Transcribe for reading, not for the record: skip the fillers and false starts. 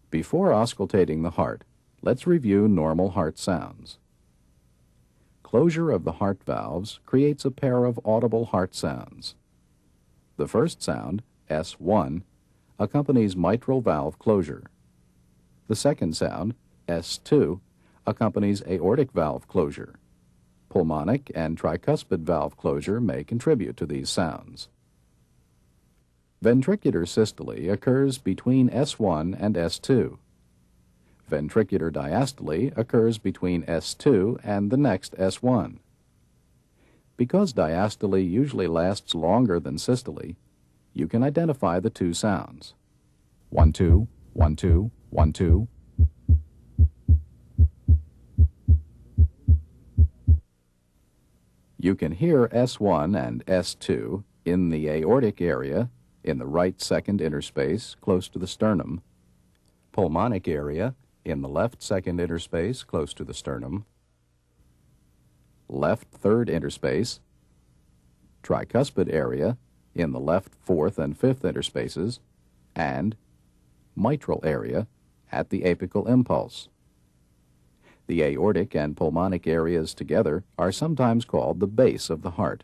Before auscultating the heart, let's review normal heart sounds. Closure of the heart valves creates a pair of audible heart sounds. The first sound, S1, accompanies mitral valve closure. The second sound, S2, accompanies aortic valve closure. Pulmonic and tricuspid valve closure may contribute to these sounds. Ventricular systole occurs between S1 and S2. Ventricular diastole occurs between S2 and the next S1. Because diastole usually lasts longer than systole, you can identify the two sounds. 1, 2, 1, 2, 1, 2. You can hear S1 and S2 in the aortic area, in the right second interspace close to the sternum, pulmonic area in the left second interspace close to the sternum, left third interspace, tricuspid area in the left fourth and fifth interspaces, and mitral area at the apical impulse. The aortic and pulmonic areas together are sometimes called the base of the heart.